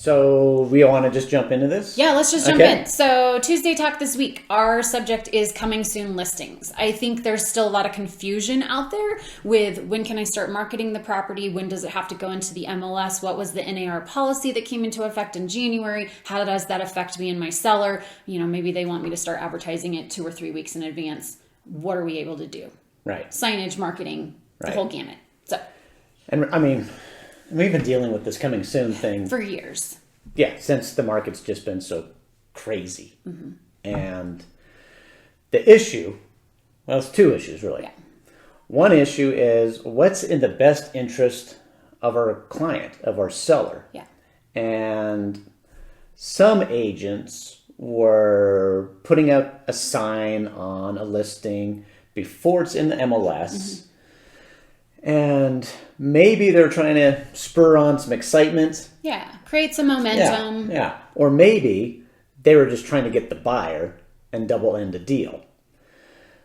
So we want to just jump into this? Yeah, let's just jump in. So Tuesday Talk this week, our subject is coming soon listings. I think there's still a lot of confusion out there with when can I start marketing the property? When does it have to go into the MLS? What was the NAR policy that came into effect in January? How does that affect me and my seller? You know, maybe they want me to start advertising it 2 or 3 weeks in advance. What are we able to do? Right. Signage, marketing, the whole gamut. So, and I mean, we've been dealing with this coming soon thing for years. Yeah, since the market's just been so crazy. Mm-hmm. And the issue, well, it's 2 issues really. Yeah. One issue is what's in the best interest of our client, of our seller. Yeah. And some agents were putting up a sign on a listing before it's in the MLS. Mm-hmm. And maybe they're trying to spur on some excitement. Yeah, create some momentum. Yeah. Or maybe they were just trying to get the buyer and double end a deal.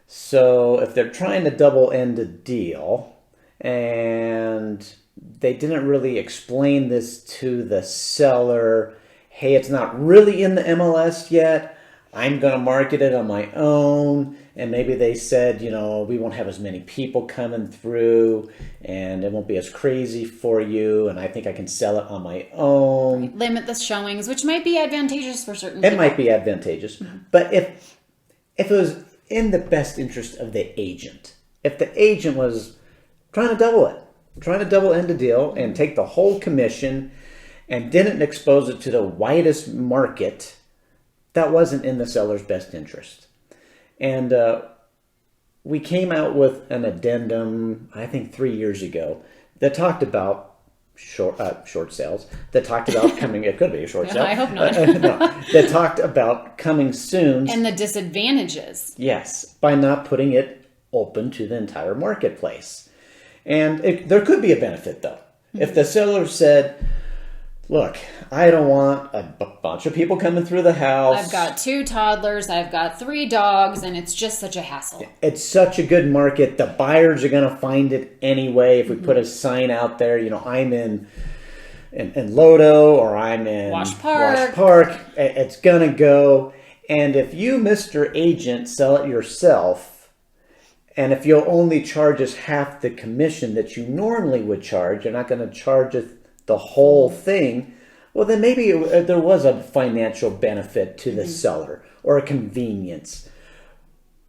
So if they're trying to double end a deal and they didn't really explain this to the seller, hey, it's not really in the MLS yet. I'm going to market it on my own. And maybe they said, you know, we won't have as many people coming through and it won't be as crazy for you. And I think I can sell it on my own. Limit the showings, which might be advantageous for certain people. It might be advantageous. Mm-hmm. But if it was in the best interest of the agent, if the agent was trying to double it, trying to double end a deal and take the whole commission and didn't expose it to the widest market, that wasn't in the seller's best interest. And we came out with an addendum, I think 3 years ago, that talked about short sales, that talked about coming, it could be a short sale. I hope not. No, that talked about coming soon. And the disadvantages. Yes, by not putting it open to the entire marketplace. And there could be a benefit, though. Mm-hmm. If the seller said, look, I don't want a bunch of people coming through the house. I've got 2 toddlers, I've got 3 dogs, and it's just such a hassle. It's such a good market. The buyers are going to find it anyway. If we put a sign out there, you know, I'm in Lodo or I'm in Wash Park. It's going to go. And if you, Mr. Agent, sell it yourself, and if you'll only charge us half the commission that you normally would charge, you're not going to charge us the whole thing, well, then maybe there was a financial benefit to the seller or a convenience.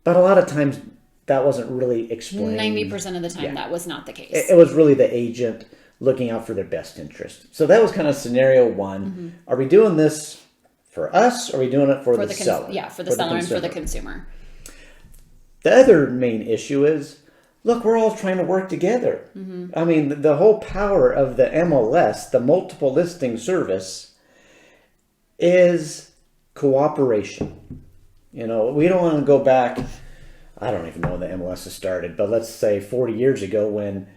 But a lot of times that wasn't really explained. 90% of the time that was not the case. It was really the agent looking out for their best interest. So that was kind of scenario 1. Mm-hmm. Are we doing this for us or are we doing it for the seller? Yeah, for the seller and for the consumer. The other main issue is, look, we're all trying to work together. Mm-hmm. I mean, the whole power of the MLS, the multiple listing service, is cooperation. You know, we don't want to go back, I don't even know when the MLS has started, but let's say 40 years ago when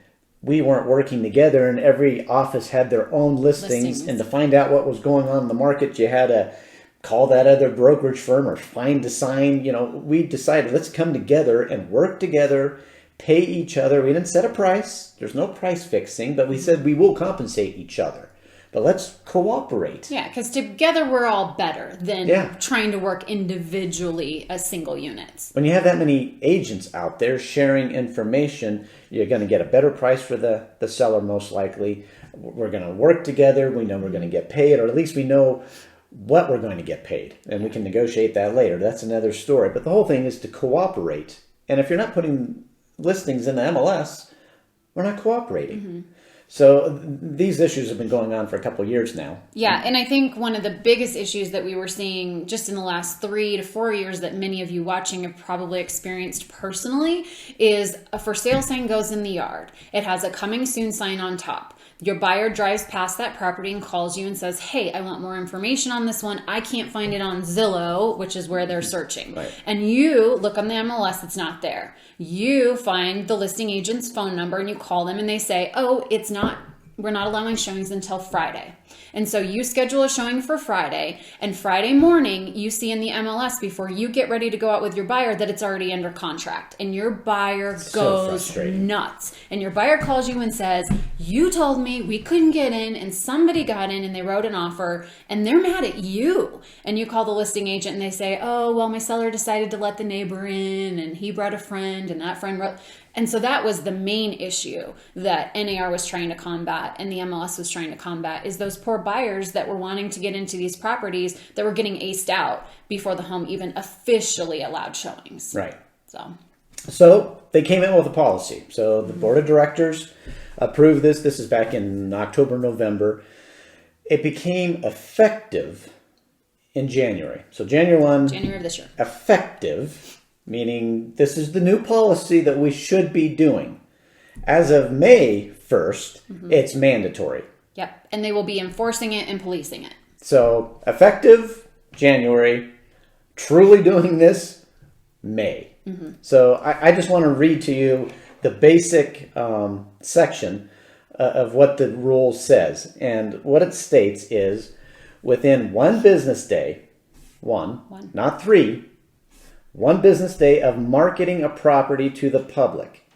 we weren't working together and every office had their own listings. And to find out what was going on in the market, you had to call that other brokerage firm or find a sign. You know, we decided let's come together and work together, pay each other. We didn't set a price. There's no price fixing, but we said we will compensate each other. But let's cooperate. Yeah, because together we're all better than trying to work individually as single units. When you have that many agents out there sharing information, you're going to get a better price for the seller most likely. We're going to work together. We know we're going to get paid, or at least we know what we're going to get paid. And we can negotiate that later. That's another story. But the whole thing is to cooperate. And if you're not putting listings in the MLS, we're not cooperating. Mm-hmm. So these issues have been going on for a couple of years now. Yeah, and I think one of the biggest issues that we were seeing just in the last 3 to 4 years that many of you watching have probably experienced personally is a for sale sign goes in the yard. It has a coming soon sign on top. Your buyer drives past that property and calls you and says, hey, I want more information on this one. I can't find it on Zillow, which is where they're searching. Right. And you look on the MLS, it's not there. You find the listing agent's phone number and you call them and they say, oh, it's not we're not allowing showings until Friday. And so you schedule a showing for Friday, and Friday morning you see in the MLS before you get ready to go out with your buyer that it's already under contract, and your buyer goes nuts. And your buyer calls you and says, you told me we couldn't get in, and somebody got in and they wrote an offer, and they're mad at you. And you call the listing agent and they say, oh, well, my seller decided to let the neighbor in, and he brought a friend, and that friend wrote. And so that was the main issue that NAR was trying to combat and the MLS was trying to combat, is those poor buyers that were wanting to get into these properties that were getting aced out before the home even officially allowed showings. Right. So they came in with a policy. So the board of directors approved this. This is back in October, November. It became effective in January. So January of this year. Effective, meaning this is the new policy that we should be doing. As of May 1st, it's mandatory. Yep. And they will be enforcing it and policing it. So effective January, truly doing this May. So I just want to read to you the basic section of what the rule says. And what it states is, within one business day, not 3, one business day of marketing a property to the public,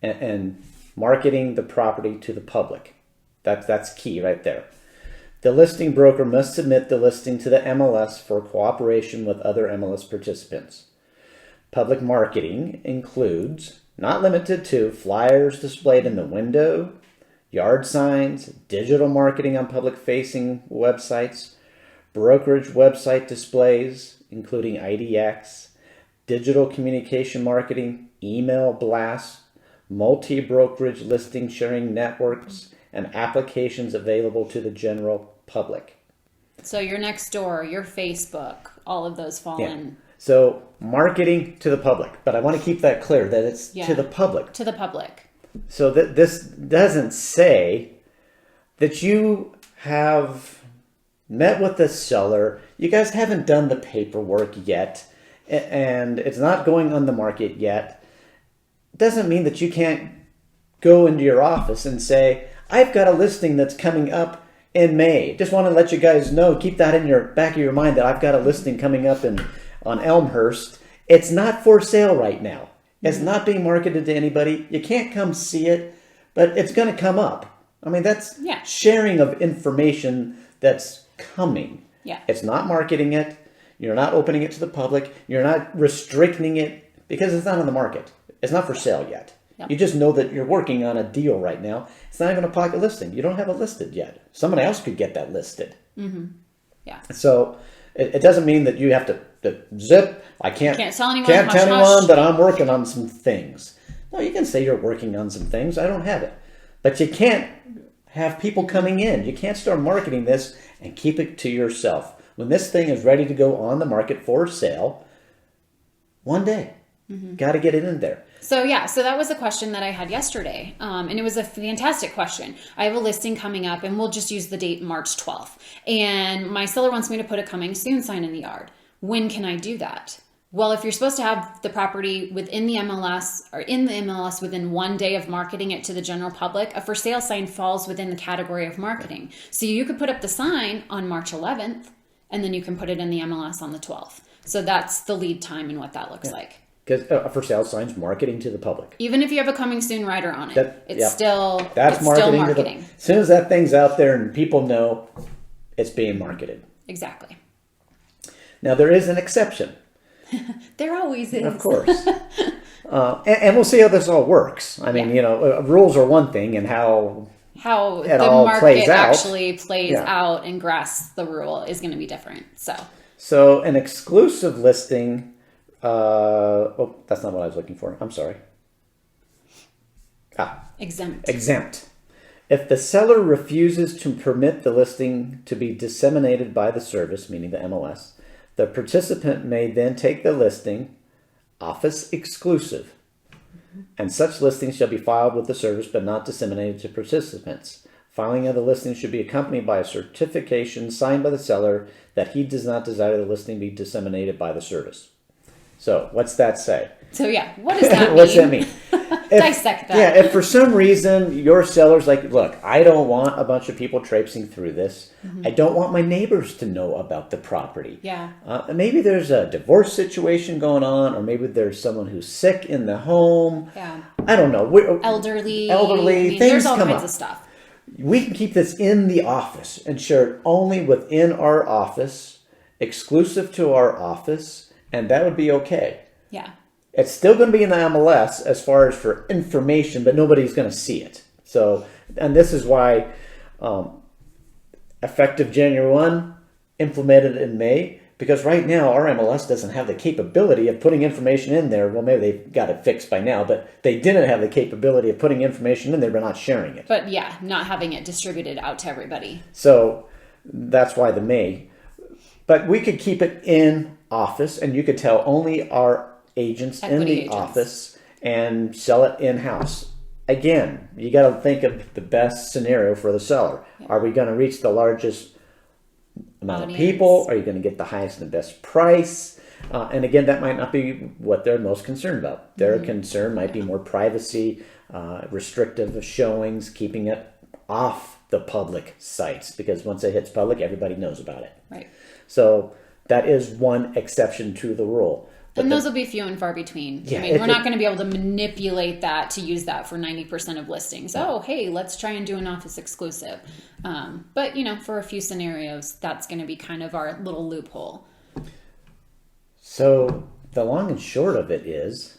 and marketing the property to the public. That's key right there. The listing broker must submit the listing to the MLS for cooperation with other MLS participants. Public marketing includes, not limited to, flyers displayed in the window, yard signs, digital marketing on public-facing websites, brokerage website displays, including IDX, digital communication marketing, email blasts, multi-brokerage listing sharing networks, and applications available to the general public. So your Nextdoor, your Facebook, all of those fall in. So marketing to the public, but I want to keep that clear that it's to the public. To the public. So that this doesn't say that you have met with the seller, you guys haven't done the paperwork yet, and it's not going on the market yet. Doesn't mean that you can't go into your office and say, I've got a listing that's coming up in May. Just want to let you guys know, keep that in your back of your mind, that I've got a listing coming up on Elmhurst. It's not for sale right now. It's not being marketed to anybody. You can't come see it, but it's going to come up. I mean, that's sharing of information that's coming. Yeah. It's not marketing it. You're not opening it to the public. You're not restricting it because it's not on the market. It's not for sale yet. Yep. You just know that you're working on a deal right now. It's not even a pocket listing. You don't have it listed yet. Someone else could get that listed. Yeah. So it doesn't mean that you have to zip. I can't tell anyone, can't tell anyone that I'm working on some things. No, you can say you're working on some things. I don't have it. But you can't have people coming in. You can't start marketing this and keep it to yourself. When this thing is ready to go on the market for sale, one day, got to get it in there. So that was a question that I had yesterday, and it was a fantastic question. I have a listing coming up, and we'll just use the date March 12th, and my seller wants me to put a coming soon sign in the yard. When can I do that? Well, if you're supposed to have the property within the MLS or in the MLS within one day of marketing it to the general public, a for sale sign falls within the category of marketing. So you could put up the sign on March 11th, and then you can put it in the MLS on the 12th. So that's the lead time and what that looks like. Because a for sale sign's marketing to the public. Even if you have a coming soon rider on it, it's still marketing. As soon as that thing's out there and people know, it's being marketed. Exactly. Now, there is an exception. There always is. Of course. And we'll see how this all works. I mean, rules are one thing, and how the market actually plays out and grasps the rule is going to be different. So an exclusive listing... that's not what I was looking for. I'm sorry. Exempt. If the seller refuses to permit the listing to be disseminated by the service, meaning the MLS, the participant may then take the listing, office exclusive, and such listing shall be filed with the service but not disseminated to participants. Filing of the listing should be accompanied by a certification signed by the seller that he does not desire the listing be disseminated by the service. So, what's that say? So, what does that mean? What's that mean? dissect that. Yeah, if for some reason your seller's like, look, I don't want a bunch of people traipsing through this. I don't want my neighbors to know about the property. Yeah. Maybe there's a divorce situation going on, or maybe there's someone who's sick in the home. Yeah. I don't know. Elderly. Things there's all come kinds up. of stuff. We can keep this in the office and share it only within our office, exclusive to our office, and that would be okay. Yeah. It's still going to be in the MLS as far as for information, but nobody's going to see it. So, and this is why effective January 1, implemented in May, because right now our MLS doesn't have the capability of putting information in there. Well, maybe they've got it fixed by now, but they didn't have the capability of putting information in there but not sharing it. But yeah, not having it distributed out to everybody. So that's why the May. But we could keep it in office, and you could tell only our agents in the office and sell it in-house. Again, you got to think of the best scenario for the seller. Yep. Are we going to reach the largest amount of people? Are you going to get the highest and the best price? And again, that might not be what they're most concerned about. Their concern might be more privacy, restrictive of showings, keeping it off the public sites, because once it hits public, everybody knows about it. Right. So that is one exception to the rule. And those will be few and far between. Yeah, I mean, we're not going to be able to manipulate that to use that for 90% of listings. Oh, hey, let's try and do an office exclusive. But, for a few scenarios, that's going to be kind of our little loophole. So the long and short of it is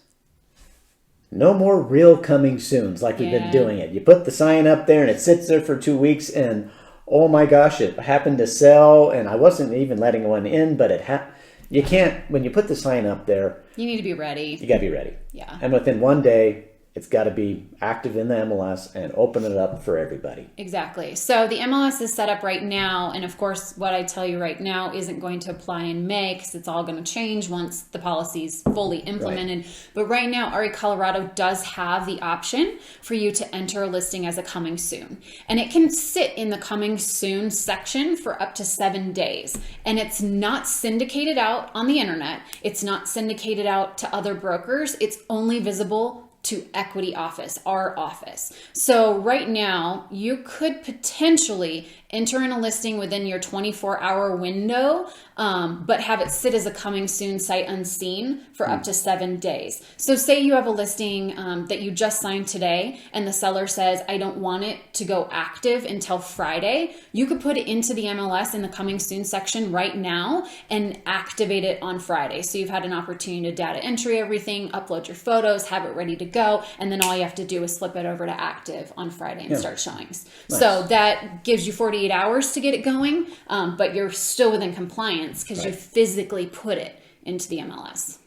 no more real coming soons like we've been doing it. You put the sign up there and it sits there for 2 weeks and, oh my gosh, it happened to sell and I wasn't even letting one in, but it happened. You can't, when you put the sign up there, you need to be ready. You got to be ready. Yeah. And within 1 day, it's got to be active in the MLS and open it up for everybody. Exactly. So the MLS is set up right now. And of course, what I tell you right now isn't going to apply in May because it's all going to change once the policy is fully implemented. Right. But right now, RE Colorado does have the option for you to enter a listing as a coming soon. And it can sit in the coming soon section for up to 7 days. And it's not syndicated out on the internet. It's not syndicated out to other brokers. It's only visible to Equity Office, our office. So right now, you could potentially enter in a listing within your 24-hour window, but have it sit as a coming soon sight unseen for up to 7 days. So say you have a listing that you just signed today and the seller says, I don't want it to go active until Friday. You could put it into the MLS in the coming soon section right now and activate it on Friday. So you've had an opportunity to data entry everything, upload your photos, have it ready to go, and then all you have to do is flip it over to active on Friday and start showings. Nice. So that gives you 48 hours to get it going, but you're still within compliance because you physically put it into the MLS.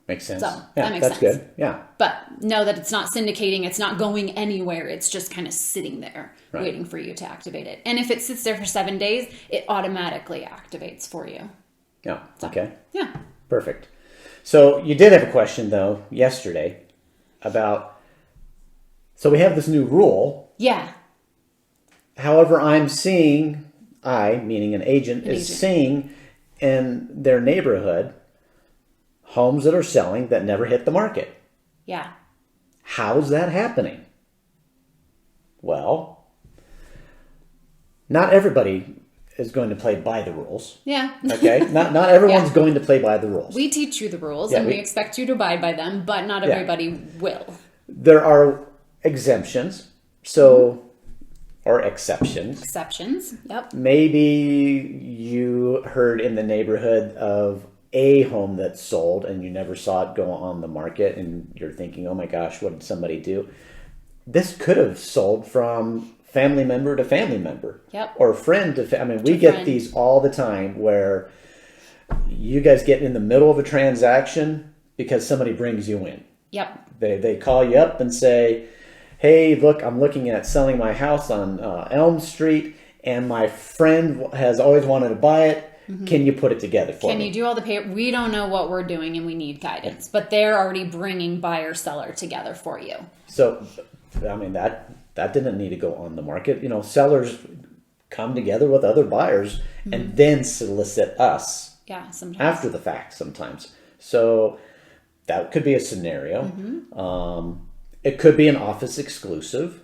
Makes sense. So that makes sense. Good. Yeah. But know that it's not syndicating. It's not going anywhere. It's just kind of sitting there waiting for you to activate it. And if it sits there for 7 days, it automatically activates for you. Yeah. So, okay. Yeah. Perfect. So you did have a question, though, yesterday about, so we have this new rule. Yeah. However, meaning an agent, is seeing in their neighborhood homes that are selling that never hit the market. Yeah. How's that happening? Well, not everybody is going to play by the rules. Yeah. Okay? Not everyone's going to play by the rules. We teach you the rules and we expect you to abide by them, but not everybody will. There are exemptions. So... or exceptions. Exceptions, yep. Maybe you heard in the neighborhood of a home that sold and you never saw it go on the market and you're thinking, oh my gosh, what did somebody do? This could have sold from family member to family member. Yep. Or friend to family. I mean, we get these all the time where you guys get in the middle of a transaction because somebody brings you in. Yep. They call you up and say, hey, look, I'm looking at selling my house on Elm Street, and my friend has always wanted to buy it. Mm-hmm. Can you put it together for me? Can you do all the paper? We don't know what we're doing, and we need guidance. But they're already bringing buyer-seller together for you. So, I mean, that didn't need to go on the market. You know, sellers come together with other buyers and then solicit us sometimes. After the fact sometimes. So that could be a scenario. It could be an office exclusive.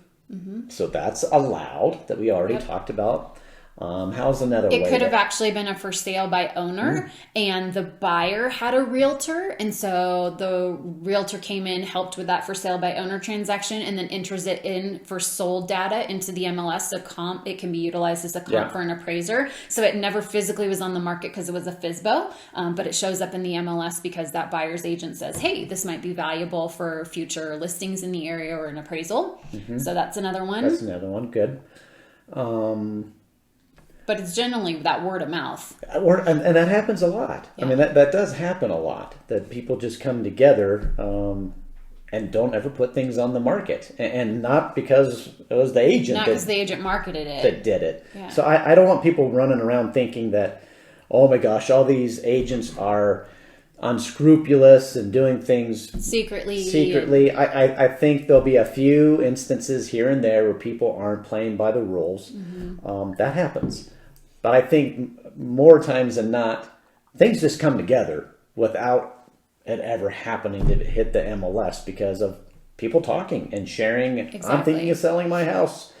So that's allowed, that we already talked about. How's another way? It could have actually been a for sale by owner, and the buyer had a realtor, and so the realtor came in, helped with that for sale by owner transaction, and then enters it in for sold data into the MLS. So it can be utilized as a comp for an appraiser. So it never physically was on the market because it was a FSBO, but it shows up in the MLS because that buyer's agent says, hey, this might be valuable for future listings in the area or an appraisal. So that's another one. That's another one. Good. But it's generally that word of mouth. And that happens a lot. I mean, that does happen a lot, that people just come together and don't ever put things on the market. And not because it was the agent. Not because the agent marketed it. That did it. Yeah. So I don't want people running around thinking that, oh my gosh, all these agents are unscrupulous and doing things secretly. I think there'll be a few instances here and there where people aren't playing by the rules. That happens. But I think more times than not, things just come together without it ever happening to hit the MLS because of people talking and sharing. Exactly. I'm thinking of selling my house.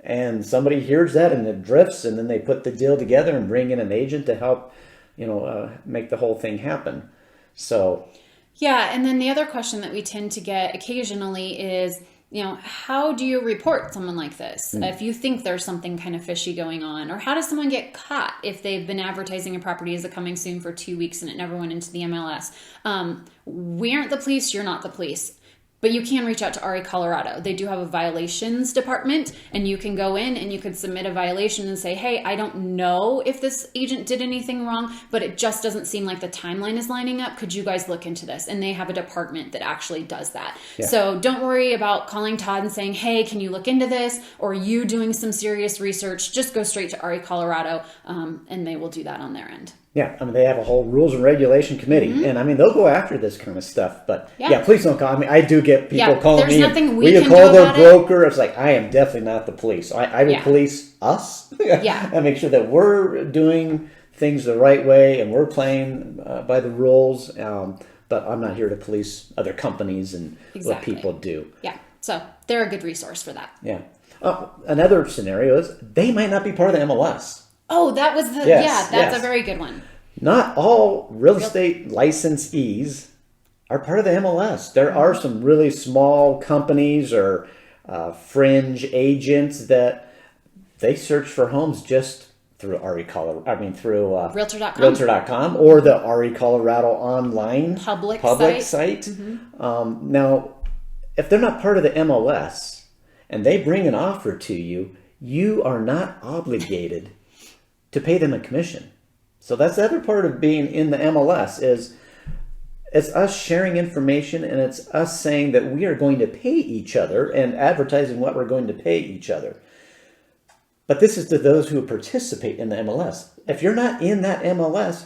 And somebody hears that and it drifts, and then they put the deal together and bring in an agent to help, make the whole thing happen. So, yeah, and then the other question that we tend to get occasionally is, how do you report someone like this? If you think there's something kind of fishy going on, or how does someone get caught if they've been advertising a property as a coming soon for 2 weeks and it never went into the MLS? We aren't the police. You're not the police. But you can reach out to RE Colorado. They do have a violations department, and you can go in and you can submit a violation and say, hey, I don't know if this agent did anything wrong, but it just doesn't seem like the timeline is lining up. Could you guys look into this? And they have a department that actually does that. Yeah. So don't worry about calling Todd and saying, hey, can you look into this? Or you doing some serious research. Just go straight to RE Colorado, and they will do that on their end. Yeah, I mean, they have a whole rules and regulation committee, and I mean, they'll go after this kind of stuff. But please don't call. I mean, I do get people calling me. Nothing we will you can call do their about broker? It's like, I am definitely not the police. I will police us. And make sure that we're doing things the right way and we're playing by the rules. But I'm not here to police other companies and what people do. Yeah, so they're a good resource for that. Yeah. Another scenario is they might not be part of the MLS. Oh, that was that's a very good one. Not all real estate licensees are part of the MLS. There are some really small companies or fringe agents that they search for homes just through through Realtor.com or the RE Colorado online public site. Now, if they're not part of the MLS and they bring an offer to you, you are not obligated to pay them a commission. So that's the other part of being in the MLS is it's us sharing information, and it's us saying that we are going to pay each other and advertising what we're going to pay each other. But this is to those who participate in the MLS. If you're not in that MLS,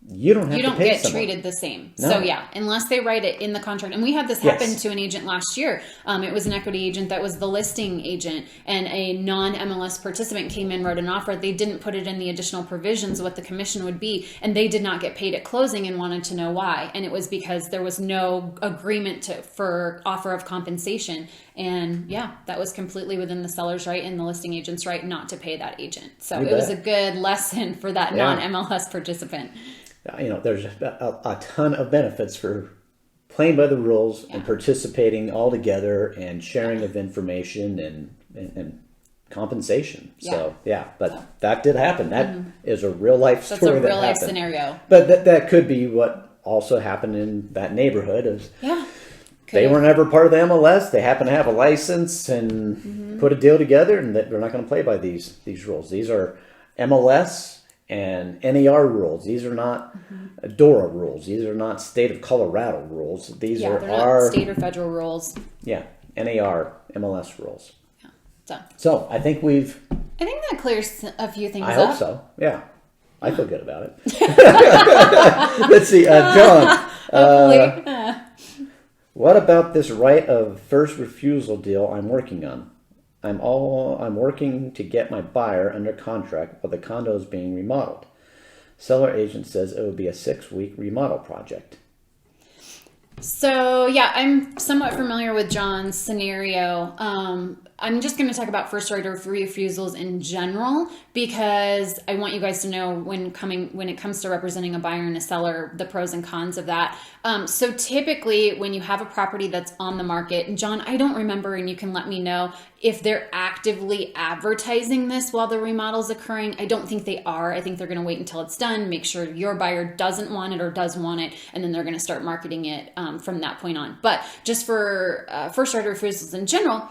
you don't have to pay get someone. treated the same. No. So unless they write it in the contract. And we had this happen to an agent last year. It was an equity agent that was the listing agent, and a non-MLS participant came in, wrote an offer. They didn't put it in the additional provisions what the commission would be, and they did not get paid at closing and wanted to know why. And it was because there was no agreement for offer of compensation. And that was completely within the seller's right and the listing agent's right not to pay that agent. So it was a good lesson for that non-MLS participant. There's a ton of benefits for playing by the rules and participating all together and sharing of information and compensation. So, but that did happen. That is a real life story. That's a real life scenario. But that could be what also happened in that neighborhood. They weren't ever part of the MLS. They happen to have a license and put a deal together, and they're not going to play by these rules. These are MLS and NAR rules. These are not DORA rules. These are not state of Colorado rules. These are not state or federal rules. Yeah, NAR MLS rules. Yeah. So I think that clears a few things up. I hope so. Yeah. I feel good about it. Let's see, John. What about this right of first refusal deal I'm working on? I'm working to get my buyer under contract while the condo is being remodeled. Seller agent says it would be a 6-week remodel project. So yeah, I'm somewhat familiar with John's scenario. I'm just going to talk about first right of refusals in general because I want you guys to know when it comes to representing a buyer and a seller, the pros and cons of that. So typically when you have a property that's on the market, and John, I don't remember, and you can let me know if they're actively advertising this while the remodel's occurring. I don't think they are. I think they're going to wait until it's done, make sure your buyer doesn't want it or does want it, and then they're going to start marketing it from that point on. But just for first right of refusals in general,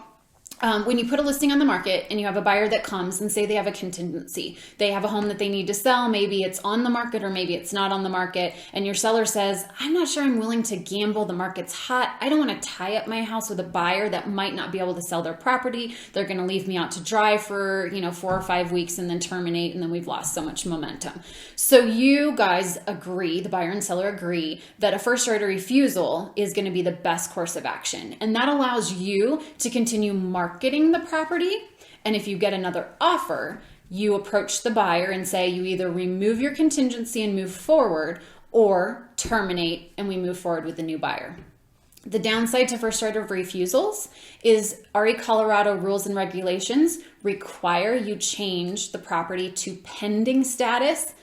when you put a listing on the market and you have a buyer that comes and say they have a contingency, they have a home that they need to sell, maybe it's on the market or maybe it's not on the market, and your seller says, I'm not sure I'm willing to gamble, the market's hot, I don't want to tie up my house with a buyer that might not be able to sell their property, they're going to leave me out to dry for 4 or 5 weeks and then terminate, and then we've lost so much momentum. So you guys agree, the buyer and seller agree, that a first right of refusal is going to be the best course of action, and that allows you to continue marketing the property. And if you get another offer, you approach the buyer and say you either remove your contingency and move forward or terminate and we move forward with the new buyer. The downside to first right of refusals is RE Colorado rules and regulations require you change the property to pending status,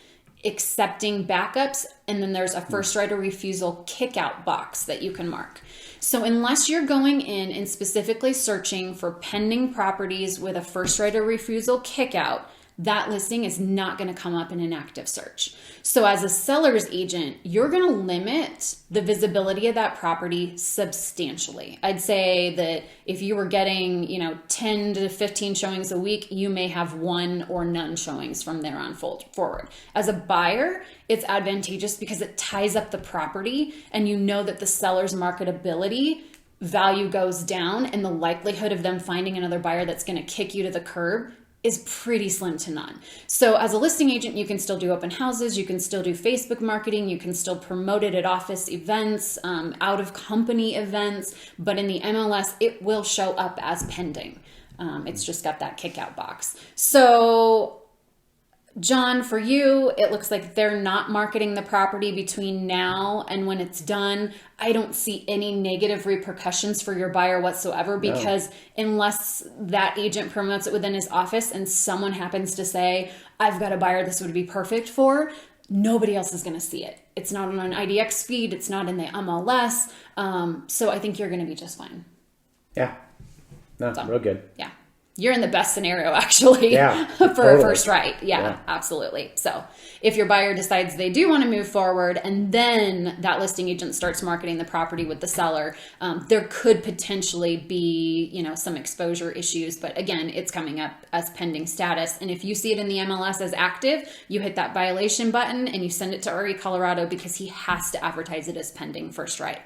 accepting backups, and then there's a first right of refusal kickout box that you can mark. So unless you're going in and specifically searching for pending properties with a first right of refusal kickout, that listing is not going to come up in an active search. So as a seller's agent, you're going to limit the visibility of that property substantially. I'd say that if you were getting, 10 to 15 showings a week, you may have 1 or none showings from there on forward. As a buyer, it's advantageous because it ties up the property and you know that the seller's marketability value goes down and the likelihood of them finding another buyer that's going to kick you to the curb is pretty slim to none. So as a listing agent, you can still do open houses, you can still do Facebook marketing, you can still promote it at office events, out of company events, but in the MLS, it will show up as pending. It's just got that kick out box. So John, for you, it looks like they're not marketing the property between now and when it's done. I don't see any negative repercussions for your buyer whatsoever because unless that agent promotes it within his office and someone happens to say, I've got a buyer this would be perfect for, nobody else is going to see it. It's not on an IDX feed. It's not in the MLS. So I think you're going to be just fine. Yeah. No, real good. Yeah. You're in the best scenario, actually, for a first right. Yeah, absolutely. So if your buyer decides they do want to move forward and then that listing agent starts marketing the property with the seller, there could potentially be, some exposure issues. But again, it's coming up as pending status. And if you see it in the MLS as active, you hit that violation button and you send it to RE Colorado because he has to advertise it as pending first right.